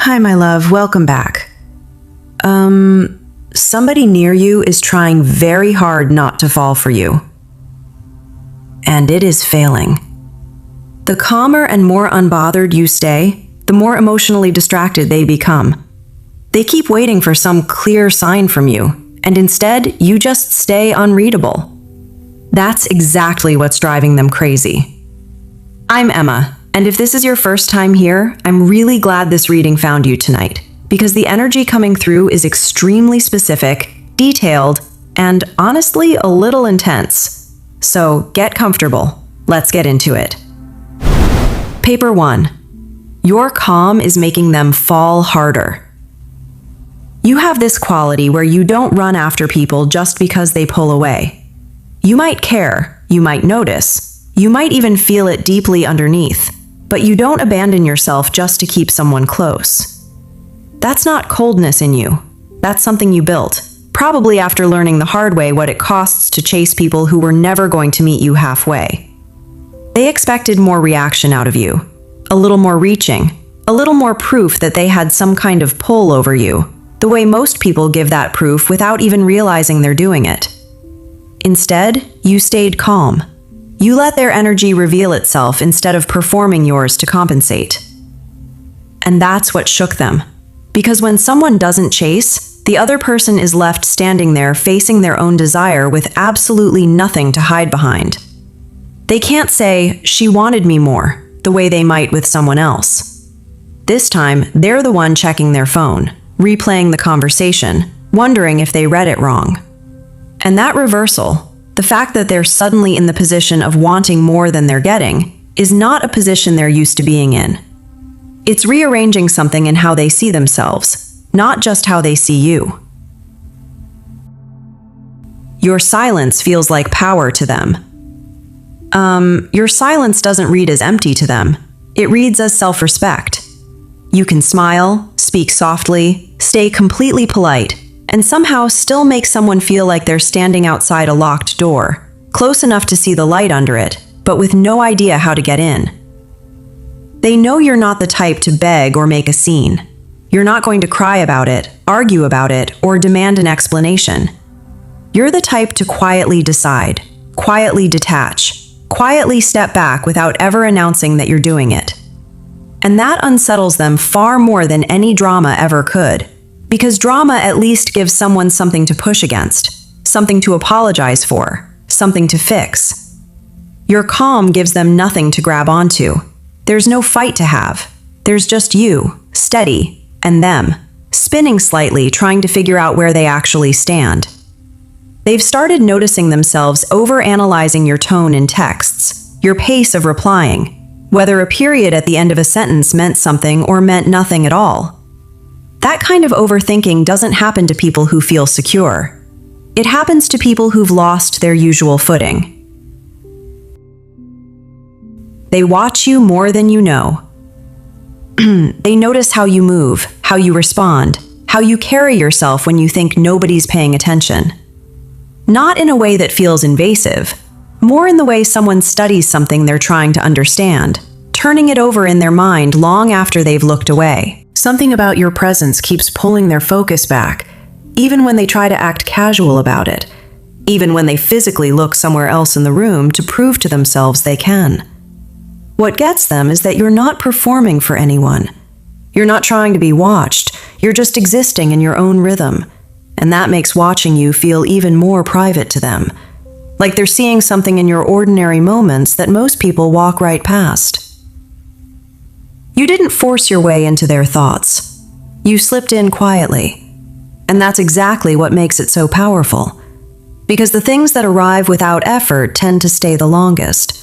Hi, my love. Welcome back. Somebody near you is trying very hard not to fall for you. And it is failing. The calmer and more unbothered you stay, the more emotionally distracted they become. They keep waiting for some clear sign from you, and instead, you just stay unreadable. That's exactly what's driving them crazy. I'm Emma, and if this is your first time here, I'm really glad this reading found you tonight, because the energy coming through is extremely specific, detailed, and honestly a little intense. So get comfortable. Let's get into it. Paper 1. Your calm is making them fall harder. You have this quality where you don't run after people just because they pull away. You might care, you might notice, you might even feel it deeply underneath, but you don't abandon yourself just to keep someone close. That's not coldness in you. That's something you built, probably after learning the hard way what it costs to chase people who were never going to meet you halfway. They expected more reaction out of you, a little more reaching, a little more proof that they had some kind of pull over you, the way most people give that proof without even realizing they're doing it. Instead, you stayed calm. You let their energy reveal itself instead of performing yours to compensate. And that's what shook them. Because when someone doesn't chase, the other person is left standing there facing their own desire with absolutely nothing to hide behind. They can't say, "She wanted me more," the way they might with someone else. This time, they're the one checking their phone, replaying the conversation, wondering if they read it wrong. And that reversal, the fact that they're suddenly in the position of wanting more than they're getting, is not a position they're used to being in. It's rearranging something in how they see themselves, not just how they see you. Your silence feels like power to them. Your silence doesn't read as empty to them. It reads as self-respect. You can smile, speak softly, stay completely polite, and somehow still make someone feel like they're standing outside a locked door, close enough to see the light under it, but with no idea how to get in. They know you're not the type to beg or make a scene. You're not going to cry about it, argue about it, or demand an explanation. You're the type to quietly decide, quietly detach, quietly step back without ever announcing that you're doing it. And that unsettles them far more than any drama ever could, because drama at least gives someone something to push against, something to apologize for, something to fix. Your calm gives them nothing to grab onto. There's no fight to have. There's just you, steady, and them, spinning slightly, trying to figure out where they actually stand. They've started noticing themselves overanalyzing your tone in texts, your pace of replying, whether a period at the end of a sentence meant something or meant nothing at all. That kind of overthinking doesn't happen to people who feel secure. It happens to people who've lost their usual footing. They watch you more than you know. They notice how you move, how you respond, how you carry yourself when you think nobody's paying attention. Not in a way that feels invasive, more in the way someone studies something they're trying to understand, turning it over in their mind long after they've looked away. Something about your presence keeps pulling their focus back, even when they try to act casual about it, even when they physically look somewhere else in the room to prove to themselves they can. What gets them is that you're not performing for anyone. You're not trying to be watched, you're just existing in your own rhythm. And that makes watching you feel even more private to them, like they're seeing something in your ordinary moments that most people walk right past. You didn't force your way into their thoughts. You slipped in quietly. And that's exactly what makes it so powerful, because the things that arrive without effort tend to stay the longest.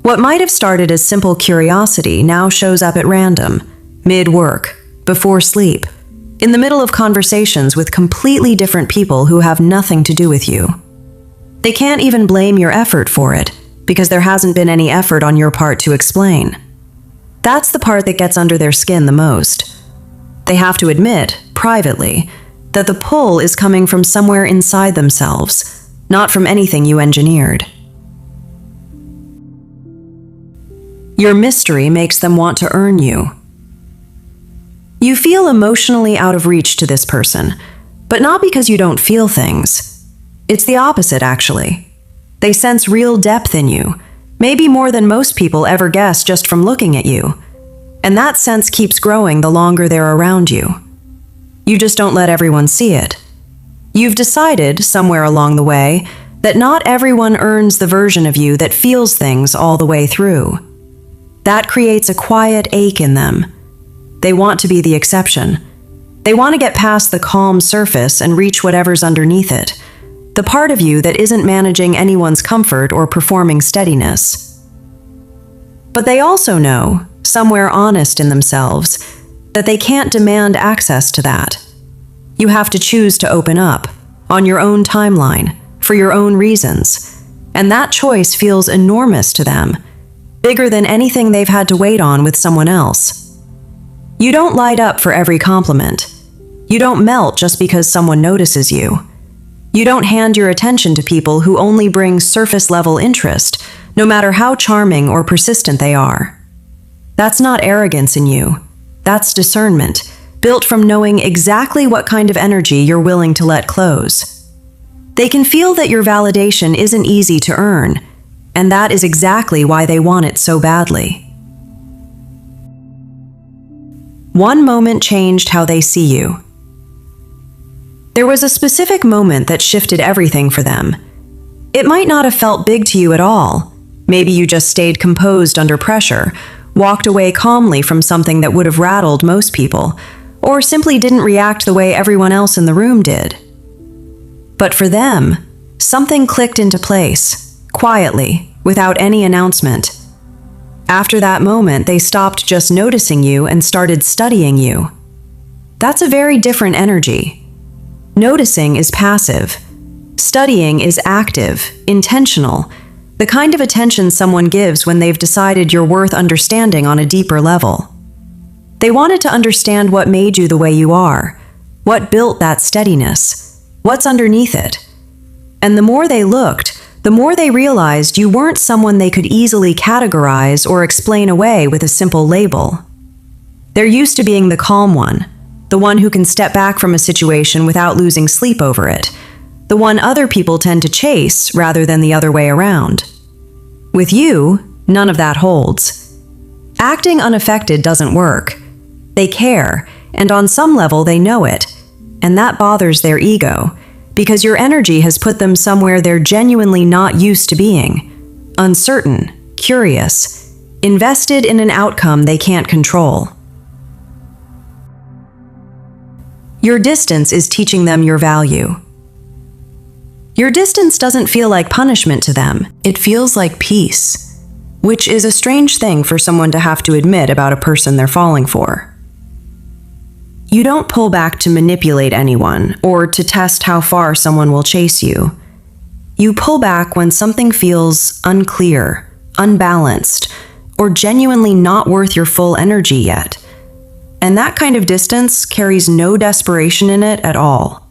What might have started as simple curiosity now shows up at random, mid-work, before sleep, in the middle of conversations with completely different people who have nothing to do with you. They can't even blame your effort for it, because there hasn't been any effort on your part to explain. That's the part that gets under their skin the most. They have to admit, privately, that the pull is coming from somewhere inside themselves, not from anything you engineered. Your mystery makes them want to earn you. You feel emotionally out of reach to this person, but not because you don't feel things. It's the opposite, actually. They sense real depth in you, maybe more than most people ever guess just from looking at you. And that sense keeps growing the longer they're around you. You just don't let everyone see it. You've decided, somewhere along the way, that not everyone earns the version of you that feels things all the way through. That creates a quiet ache in them. They want to be the exception. They want to get past the calm surface and reach whatever's underneath it, the part of you that isn't managing anyone's comfort or performing steadiness. But they also know, somewhere honest in themselves, that they can't demand access to that. You have to choose to open up, on your own timeline, for your own reasons, and that choice feels enormous to them, bigger than anything they've had to wait on with someone else. You don't light up for every compliment. You don't melt just because someone notices you. You don't hand your attention to people who only bring surface-level interest, no matter how charming or persistent they are. That's not arrogance in you. That's discernment, built from knowing exactly what kind of energy you're willing to let close. They can feel that your validation isn't easy to earn, and that is exactly why they want it so badly. One moment changed how they see you. There was a specific moment that shifted everything for them. It might not have felt big to you at all. Maybe you just stayed composed under pressure, walked away calmly from something that would have rattled most people, or simply didn't react the way everyone else in the room did. But for them, something clicked into place, quietly, without any announcement. After that moment, they stopped just noticing you and started studying you. That's a very different energy. Noticing is passive. Studying is active, intentional, the kind of attention someone gives when they've decided you're worth understanding on a deeper level. They wanted to understand what made you the way you are, what built that steadiness, what's underneath it. And the more they looked, the more they realized you weren't someone they could easily categorize or explain away with a simple label. They're used to being the calm one, the one who can step back from a situation without losing sleep over it, the one other people tend to chase rather than the other way around. With you, none of that holds. Acting unaffected doesn't work. They care, and on some level they know it, and that bothers their ego, because your energy has put them somewhere they're genuinely not used to being, uncertain, curious, invested in an outcome they can't control. Your distance is teaching them your value. Your distance doesn't feel like punishment to them, it feels like peace, which is a strange thing for someone to have to admit about a person they're falling for. You don't pull back to manipulate anyone or to test how far someone will chase you. You pull back when something feels unclear, unbalanced, or genuinely not worth your full energy yet. And that kind of distance carries no desperation in it at all.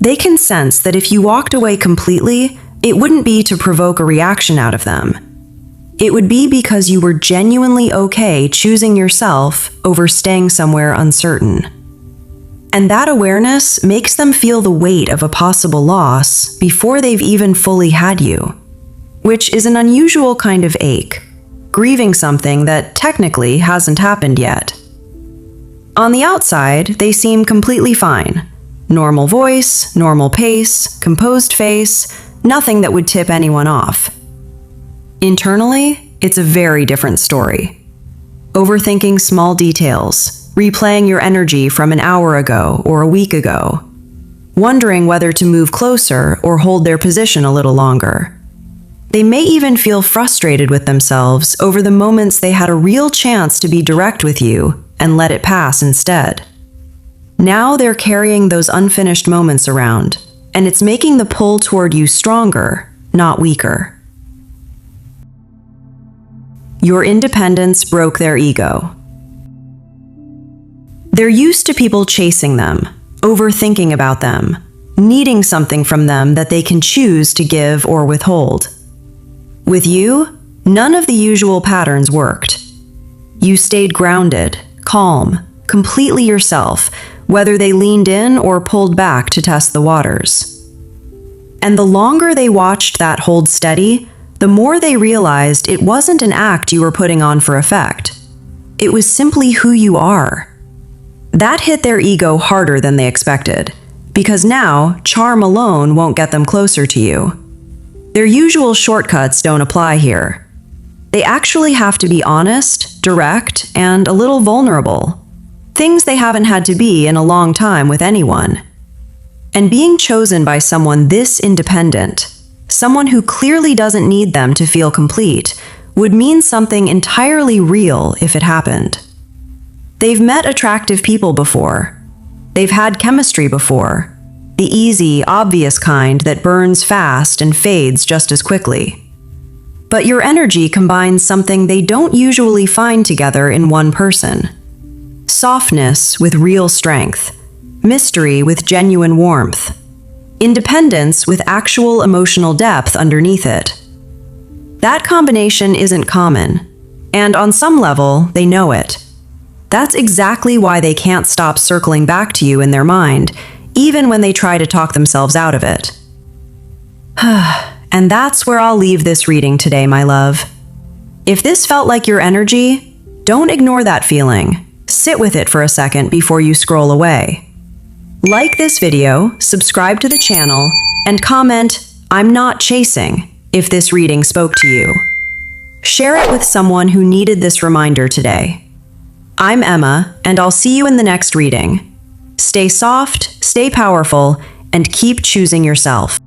They can sense that if you walked away completely, it wouldn't be to provoke a reaction out of them. It would be because you were genuinely okay choosing yourself over staying somewhere uncertain. And that awareness makes them feel the weight of a possible loss before they've even fully had you, which is an unusual kind of ache, grieving something that technically hasn't happened yet. On the outside, they seem completely fine. Normal voice, normal pace, composed face, nothing that would tip anyone off. Internally, it's a very different story. Overthinking small details, replaying your energy from an hour ago or a week ago, wondering whether to move closer or hold their position a little longer. They may even feel frustrated with themselves over the moments they had a real chance to be direct with you and let it pass instead. Now they're carrying those unfinished moments around, and it's making the pull toward you stronger, not weaker. Your independence broke their ego. They're used to people chasing them, overthinking about them, needing something from them that they can choose to give or withhold. With you, none of the usual patterns worked. You stayed grounded, calm, completely yourself, whether they leaned in or pulled back to test the waters. And the longer they watched that hold steady, the more they realized it wasn't an act you were putting on for effect. It was simply who you are. That hit their ego harder than they expected, because now charm alone won't get them closer to you. Their usual shortcuts don't apply here. They actually have to be honest, direct, and a little vulnerable. Things they haven't had to be in a long time with anyone. And being chosen by someone this independent, someone who clearly doesn't need them to feel complete, would mean something entirely real if it happened. They've met attractive people before. They've had chemistry before. The easy, obvious kind that burns fast and fades just as quickly. But your energy combines something they don't usually find together in one person. Softness with real strength. Mystery with genuine warmth. Independence with actual emotional depth underneath it. That combination isn't common, and on some level, they know it. That's exactly why they can't stop circling back to you in their mind, even when they try to talk themselves out of it. And that's where I'll leave this reading today, my love. If this felt like your energy, don't ignore that feeling. Sit with it for a second before you scroll away. Like this video, subscribe to the channel, and comment, "I'm not chasing," if this reading spoke to you. Share it with someone who needed this reminder today. I'm Emma, and I'll see you in the next reading. Stay soft, stay powerful, and keep choosing yourself.